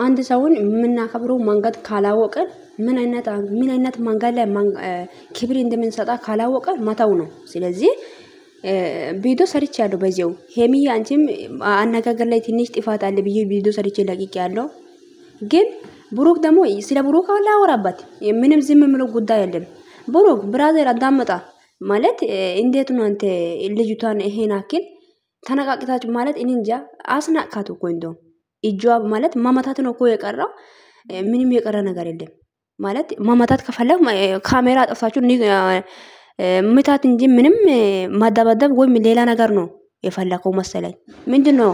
አንድ ሰውን የምናከብረው መንገድ ካላወቀን ምን አይነት መንገድ ላይ ክብር እንደምንሰጣ ካላወቀን መተው ነው። ስለዚህ ቪዲዮ ሰርቻለሁ በዚያው ሄሚ አንቺም አነጋገር ላይ ትንሽ ጥፋት አለ ብዬ ቪዲዮ ሰርቼ ለቅቄያለሁ። ግን ብሩክ ደግሞ ስለ ብሩክ አላወራበት ምንም ዝም ብሎ ጉዳይ አይደለም። ብሩክ ብራዘር አዳመጣ ማለት እንዴት ነው አንተ ልጅቷን ይሄን አክል ተነቃቅታችሁ ማለት እኔ እንጃ አስናቃቱ እኮ እንደው እጇ ማለት ማማታት ነው እኮ የቀረው ምንም የቀረ ነገር የለም። ማለት ማማታት ከፈለክ ካሜራ አጥፋችሁ ምታት እንጂ ምንም ማዳባደብ ወይም ሌላ ነገር ነው የፈለከው መሰለኝ። ምንድነው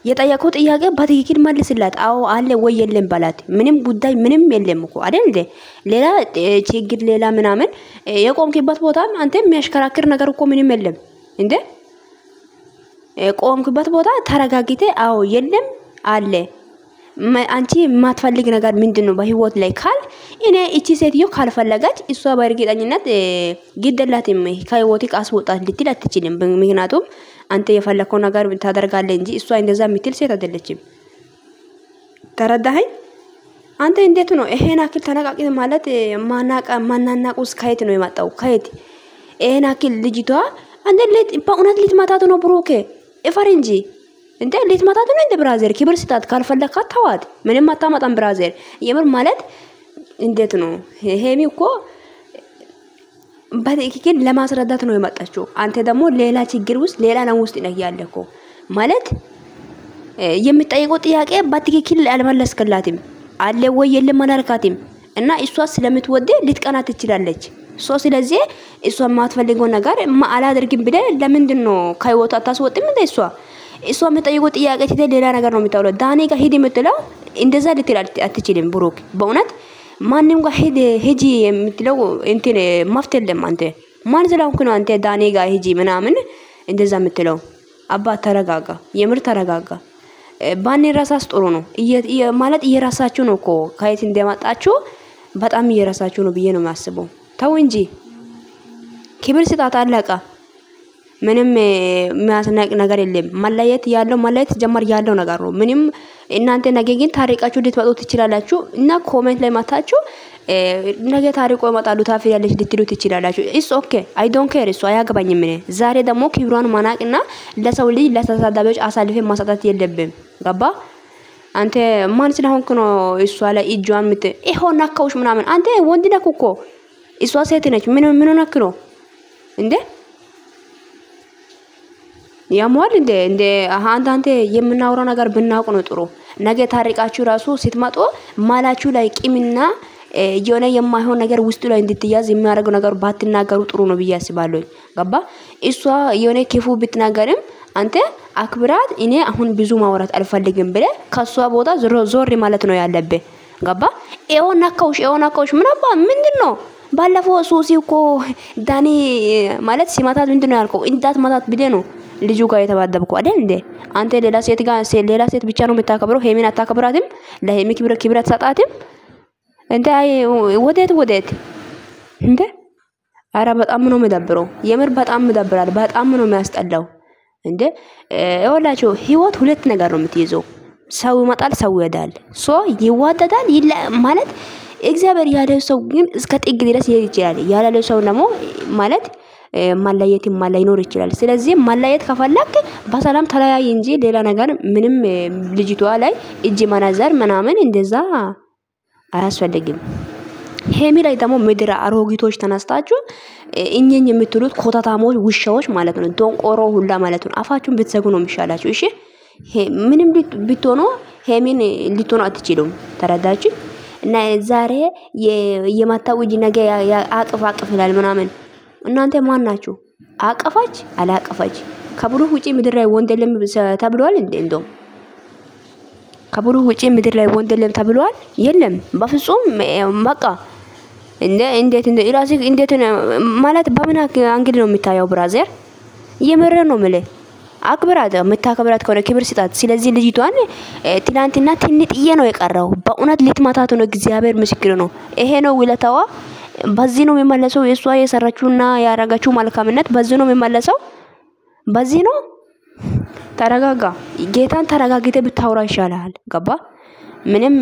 የጠየቀው ጥያቄ በትክክል መልስላት። አዎ አለ ወይ የለም በላት። ምንም ጉዳይ ምንም የለም እኮ አይደል? ሌላ ችግር ሌላ ምናምን የቆምክበት ቦታ አንተ የሚያሽከራክር ነገር እኮ ምንም የለም እንዴ። ቆምክበት ቦታ ተረጋግተ አዎ የለም አለ። አንቺ የማትፈልግ ነገር ምንድነው በህይወት ላይ ካል እኔ እቺ ሴትዮ ካልፈለገች እሷ በእርግጠኝነት ግደላትም ከህይወትክ አስወጣት ልትል አትችልም። ምክንያቱም አንተ የፈለከው ነገር ታደርጋለህ እንጂ እሷ እንደዛ የምትል ሴት አይደለችም። ተረዳኸኝ? አንተ እንዴት ነው ይሄን አክል ተነቃቂት ማለት ማናናቁስ ከየት ነው የመጣው? ከየት ይሄን አክል ልጅቷ አንተ በእውነት ልትመታት ነው ብሩክ? እፈረንጂ እንዴ ልትመታት ነው እንደ ብራዘር ክብር ስጣት። ካልፈለካት ተዋት። ምንም አታመጣም ብራዘር። የምር ማለት እንዴት ነው ሄሚ እኮ በትክክል ለማስረዳት ነው የመጣችው። አንተ ደግሞ ሌላ ችግር ውስጥ ሌላ ነው ውስጥ ነው ያለኮ ማለት የሚጠይቀው ጥያቄ በትክክል አልመለስከላትም። አለ ወይ የለም አላልካትም። እና እሷ ስለምትወደ ልትቀና ትችላለች። ስለዚህ እሷ ማትፈልገው ነገር አላደርግም ብለ ለምንድን ነው ከህይወቷ አታስወጥም እንደ እሷ የምትጠይቀው ጥያቄ ሌላ ነገር ነው የምታውለው። ዳኒ ጋር ሂድ የምትለው እንደዛ ልትል አትችልም ብሩክ። በእውነት ማንንም ጋር ሂጂ የምትለው እንትን መፍትሄ የለም። አንተ ማን ስለሆንክ ነው አንተ ዳኒ ጋር ሂጂ ምናምን እንደዛ የምትለው? አባት ተረጋጋ፣ የምር ተረጋጋ። ባኔ ራሳስ ጥሩ ነው ማለት እየራሳችሁ ነው እኮ ከየት እንደመጣችሁ በጣም እየራሳችሁ ነው ብዬ ነው የማስበው። ተው እንጂ ክብር ስጣት አለቃ። ምንም የሚያስነቅ ነገር የለም። መለየት ያለው መለየት ጀመር ያለው ነገር ነው። ምንም እናንተ ነገ ግን ታሪቃችሁ ልትመጡ ትችላላችሁ እና ኮሜንት ላይ ማታችሁ ነገ ታሪቆ ይመጣሉ ታፊያለሽ ልትሉ ትችላላችሁ። ኢትስ ኦኬ አይ ዶንት ኬር። እሱ አያገባኝም። እኔ ዛሬ ደግሞ ክብሯን ማናቅና ለሰው ልጅ ለተሳዳቢዎች አሳልፌ ማሳጣት የለብም። ገባ? አንተ ማን ስለሆንክ ነው እሷ ላይ እጇን ይሄው ናካውሽ ምናምን? አንተ ወንድ ነህ እኮ እሷ ሴት ነች። ምን ነክ ነው እንዴ? ያሟል እንደ አንተ የምናወራው ነገር ብናውቅ ነው ጥሩ። ነገ ታሪቃችሁ ራሱ ስትመጡ ማላችሁ ላይ ቂምና የሆነ የማይሆን ነገር ውስጡ ላይ እንድትያዝ የሚያደርገው ነገር ባትናገሩ ጥሩ ነው ብዬ አስባለሁ። ገባ? እሷ የሆነ ክፉ ብትናገርም አንተ አክብራት። እኔ አሁን ብዙ ማውራት አልፈልግም ብለ ከሷ ቦታ ዞር ማለት ነው ያለብህ። ገባ? ኤው ናካውሽ ምንድነው? ባለፈው ሱሲ እኮ ዳኒ ማለት ሲማታት ምንድነው ያልከው? እንዳት ማታት ብለ ነው ልጁ ጋር የተባደብኩ አይደል እንዴ? አንተ ሌላ ሴት ጋር ሌላ ሴት ብቻ ነው የምታከብረው። ሄሚን አታከብራትም? ለሄሚ ክብር አትሰጣትም እንዴ? አይ ወዴት እንዴ? አረ በጣም ነው የሚደብረው። የምር በጣም ይደብራል። በጣም ነው የሚያስጠላው። እንዴ ይወላችሁ ህይወት ሁለት ነገር ነው የምትይዘው። ሰው ይመጣል፣ ሰው ይሄዳል። ይዋደዳል ማለት እግዚአብሔር ያለው ሰው ግን እስከ ጥግ ድረስ ይሄድ ይችላል። ያለው ሰው ደግሞ ማለት ማለየት ላይኖር ይችላል። ስለዚህ ማለየት ከፈለክ በሰላም ተለያይ እንጂ ሌላ ነገር ምንም ልጅቷ ላይ እጅ ማናዘር ምናምን እንደዛ አያስፈልግም። ሄሚ ላይ ደግሞ ምድር አሮጊቶች ተነስታችሁ እኛን የምትሉት ኮታታሞች ውሻዎች ማለት ነው። ዶንቆሮ ሁላ ማለት ነው። አፋችሁን ብትዘጉ ነው የሚሻላችሁ። እሺ ምንም ብትሆኑ ሄሚን ልትሆኑ አትችሉም። ተረዳችሁ? እና ዛሬ የማታው እጅ ነገ አቅፍ ይላል ምናምን። እናንተ ማን ናችሁ? አቀፋች አላቀፋች ከብሩክ ውጪ ምድር ላይ ወንድ የለም ተብሏል እንዴ? እንደው ከብሩክ ውጪ ምድር ላይ ወንድ የለም ተብሏል? የለም በፍጹም። በቃ እንዴት ኢራሲክ እንዴት ማለት በምን አንግል ነው የሚታየው? ብራዘር የምር ነው ማለት አክብራት። መታከብራት ከሆነ ክብር ስጣት። ስለዚህ ልጅቷን ትናንትና ትንጥዬ ነው የቀረው። በእውነት ልትማታት ነው። እግዚአብሔር ምስክር ነው። ይሄ ነው ውለታዋ። በዚህ ነው የሚመለሰው። የሷ የሰራችውና ያረጋችው መልካምነት በዚህ ነው የሚመለሰው። በዚህ ነው ተረጋጋ። ጌታን ተረጋግተ ብታወራ ይሻላል። ገባ? ምንም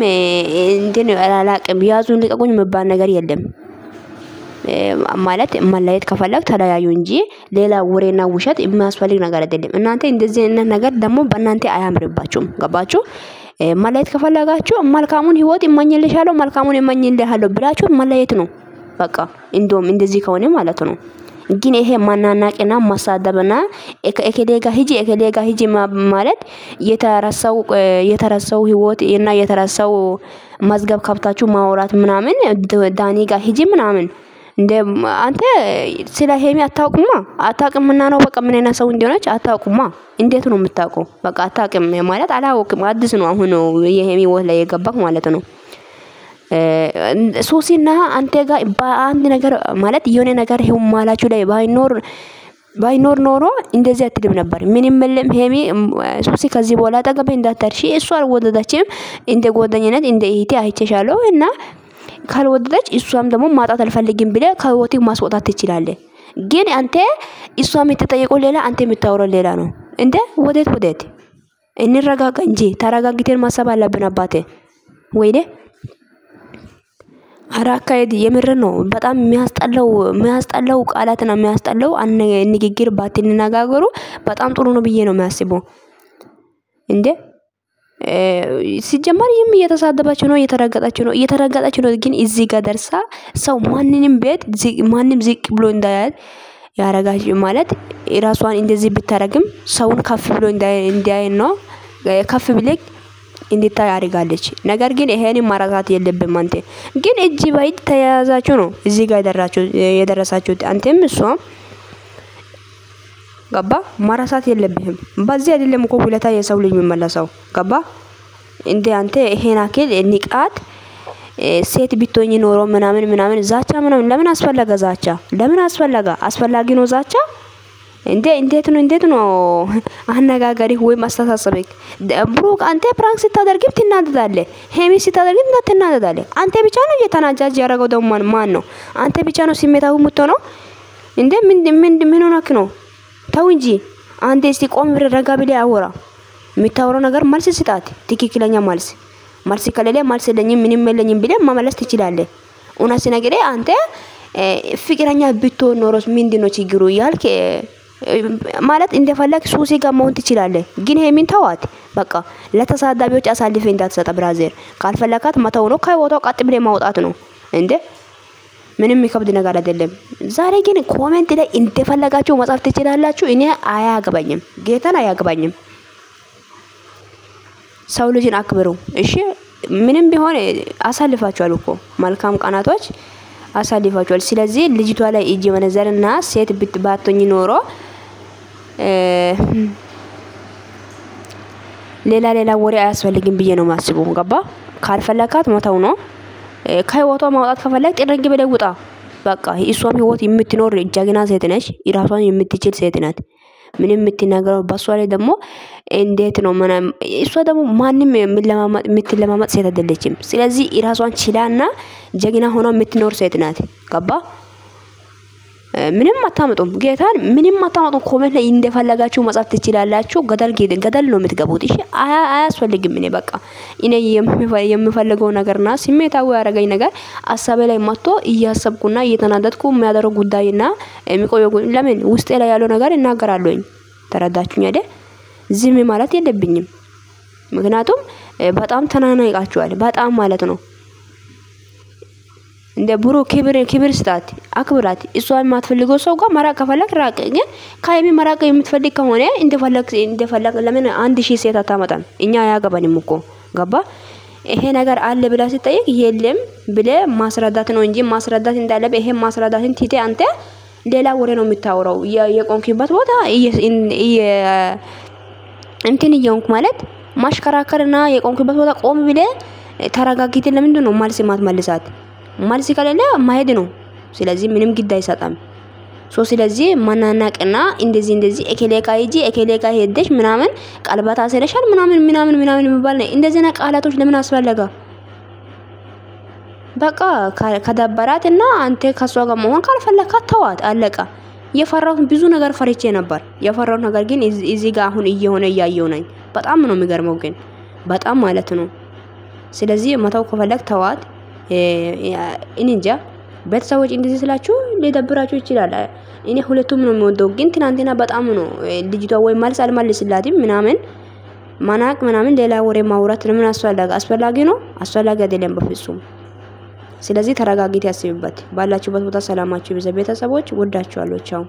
እንትን አላላቅም ያዙን ልቀቁኝ መባል ነገር የለም። ማለት መለየት ከፈለክ ተለያዩ እንጂ ሌላ ወሬና ውሸት የሚያስፈልግ ነገር አይደለም። እናንተ እንደዚህ አይነት ነገር ደግሞ በእናንተ አያምርባችሁም። ገባችሁ? መለየት ከፈለጋችሁ መልካሙን ህይወት እመኝልሻለሁ መልካሙን እመኝልሃለሁ ብላችሁ መለየት ነው በቃ። እንደውም እንደዚህ ከሆነ ማለት ነው። ግን ይሄ ማናናቅና ማሳደብና እከሌጋ ሂጂ ማለት የተረሳው ህይወት እና የተረሳው መዝገብ ከብታችሁ ማውራት ምናምን ዳኒ ጋር ሂጂ ምናምን እንደ አንተ ስለ ሄሚ አታውቅምና ነው በቃ ምን አይነት ሰው እንደሆነች አታውቁማ። እንዴት ነው የምታውቀው? በቃ አታውቅም ማለት አላውቅም። አዲስ ነው አሁን ነው የሄሚ ወት ላይ የገባክ ማለት ነው። ሶሲና አንተ ጋር በአንድ ነገር ማለት የሆነ ነገር ይሁን ማላችሁ ላይ ባይኖር ኖሮ እንደዚህ አትልም ነበር። ምንም የለም ሄሚ ሶሲ ከዚህ በኋላ አጠገቤ እንዳትደርሺ እሷ አልወደደችም። እንደ ጓደኝነት እንደ እህቴ አይቼሻለሁ እና ካልወደደች እሷም ደግሞ ማጣት አልፈልግም ብለ ከህይወትህ ማስወጣት ትችላለህ። ግን አንተ እሷ የምትጠይቀው ሌላ አንተ የምታወራው ሌላ ነው እንዴ? ወዴት እንረጋጋ እንጂ ተረጋግተን ማሰብ አለብን አባቴ። ወይኔ አራካይድ የምር ነው። በጣም የሚያስጠላው ቃላትና የሚያስጠላው ንግግር ባትነጋገሩ በጣም ጥሩ ነው ብዬ ነው የሚያስበው እንዴ። ሲጀመር እየተሳደባችሁ ነው እየተረገጣችሁ ነው። ግን እዚህ ጋር ደርሳ ሰው ማንንም ቤት ማንንም ዝቅ ብሎ እንዳያት ያረጋች ማለት ራሷን እንደዚህ ብታረግም ሰውን ከፍ ብሎ እንዳያይ ነው ከፍ ብለክ እንድታይ ያደርጋለች። ነገር ግን ይሄን ማራጋት የለብም። አንተ ግን እጅ ባይድ ተያያዛችሁ ነው እዚህ ጋር የደረሳችሁት አንተም እሷም ገባ? ማራሳት የለብህም። በዚህ አይደለም እኮ ሁለታ የሰው ልጅ የሚመለሰው ገባ? እንደ አንተ ይሄን አክል ንቃት ሴት ቢቶኝ ኖሮ ምናምን ዛቻ ምናምን ለምን አስፈለገ? ዛቻ ለምን አስፈለገ? አስፈላጊ ነው ዛቻ? እንዴት ነው አነጋጋሪ ወይ ማስተሳሰብክ? ብሩክ አንተ ፕራንክ ስታደርግም ትናደዳለህ፣ ሄሚ ስታደርግም ትናደዳለህ። አንተ ብቻ ነው እየተናጃጅ ያደረገው ደግሞ ማን ነው? አንተ ብቻ ነው ስሜታው የምትሆነው እንዴ? ምን ሆነክ ነው? ተው እንጂ አንዴ እስቲ ቆም ብለህ ረጋ ብለህ አወራ። የምታወራው ነገር መልስ ስጣት፣ ትክክለኛ መልስ ከሌለ መልስ የለኝም ምንም የለኝም ብለህ መመለስ ትችላለህ። እውነት ነገር አንተ ፍቅረኛ ብትሆን ኖሮስ ምንድነው ችግሩ ያልክ ማለት እንደፈለክ ሱሲ ጋር መሆን ትችላለህ። ግን ሄሚን ተዋት በቃ። ለተሳዳቢዎች አሳልፈ እንዳትሰጥ ብራዘር። ካልፈለካት መተው ነው፣ ከቦታው ቀጥ ብለህ ማውጣት ነው እንዴ። ምንም ይከብድ ነገር አይደለም። ዛሬ ግን ኮሜንት ላይ እንደፈለጋችሁ መጻፍ ትችላላችሁ። እኔ አያገባኝም፣ ጌታን አያገባኝም። ሰው ልጅን አክብሩ እሺ። ምንም ቢሆን አሳልፋችኋል እኮ መልካም ቀናቶች አሳልፋችኋል። ስለዚህ ልጅቷ ላይ እጅ መነዘርና ሴት ባትሆኝ ኖሮ ሌላ ወሬ አያስፈልግም ብዬ ነው ማስበው። ገባ? ካልፈለካት መተው ነው። ከህይወቷ ማውጣት ከፈለክ ጥርግ ብለህ ውጣ በቃ። እሷም ህይወት የምትኖር ጀግና ሴት ነች፣ ራሷን የምትችል ሴት ናት። ምንም የምትናገረው በሷ ላይ ደግሞ እንዴት ነው እሷ ደግሞ ማንንም የምትለማመጥ ሴት አይደለችም። ስለዚህ ራሷን ችላና ጀግና ሆና የምትኖር ሴት ናት። ገባ? ምንም አታመጡም፣ ጌታን ምንም አታመጡም። ኮሜንት ላይ እንደፈለጋችሁ መጻፍ ትችላላችሁ። ገደል ነው የምትገቡት እሺ። አያስፈልግም። እኔ በቃ እኔ የምፈልገው ነገርና ስሜታዊ ያረጋኝ ነገር አሳቤ ላይ መጥቶ እያሰብኩና እየተናደድኩ የሚያደርጉ ጉዳይና የሚቆየው ለምን ውስጤ ላይ ያለው ነገር እናገራለሁኝ። ተረዳችሁኝ አይደል? ዝም ማለት የለብኝም። ምክንያቱም በጣም ተናናይቃችኋል በጣም ማለት ነው። እንደ ብሩ ክብር ስጣት፣ አክብራት። እሷ የማትፈልገው ሰው ጋር መራቅ ከፈለክ ራቅ። ግን ከሀይሚ መራቅ የምትፈልግ ከሆነ እንደፈለክ ለምን 1000 ሴት አታመጣም? እኛ አያገባንም እኮ ገባ? ይሄ ነገር አለ ብላ ሲጠይቅ የለም ብለ ማስረዳት ነው እንጂ ማስረዳት እንዳለበት ይሄ ማስረዳትን ትቴ አንተ ሌላ ወሬ ነው የምታወራው። የቆንኪበት ቦታ እንትን እየሆንክ ማለት ማሽከራከርና የቆንኪበት ቦታ ቆም ብለ ተረጋግተህ ለምንድን ነው መልስ ማትመልሳት? መልስ ከሌለ ማሄድ ነው። ስለዚህ ምንም ግድ አይሰጣም። ስለዚህ ማናናቅና እንደዚህ እከሌካ ሄደሽ ምናምን ቀልባት አሰረሻል ምናምን የሚባል ነው። እንደዚህ ና ቃላቶች ለምን አስፈለገ? በቃ ከደበራትና አንተ ከሷ ጋር መሆን ካልፈለካት ተዋት፣ አለቀ። የፈራሁት ብዙ ነገር ፈርቼ ነበር። የፈራሁት ነገር ግን እዚህ ጋር አሁን እየሆነ እያየው ነኝ። በጣም ነው የሚገርመው ግን በጣም ማለት ነው። ስለዚህ መተው ከፈለክ ተዋት። እኔ እንጃ ቤተሰቦች እንደዚህ ስላችሁ ሊደብራችሁ ይችላል። እኔ ሁለቱም ነው የሚወደው ግን ትናንትና በጣም ነው ልጅቷ ወይ መልስ አልመልስላትም ምናምን ማናቅ ምናምን ሌላ ወሬ ማውራት ለምን አስፈላጊ ነው? አስፈላጊ አይደለም በፍጹም። ስለዚህ ተረጋግተህ ያስብበት። ባላችሁበት ቦታ ሰላማችሁ ይብዛ። ቤተሰቦች ወዳችኋለሁ። ቻው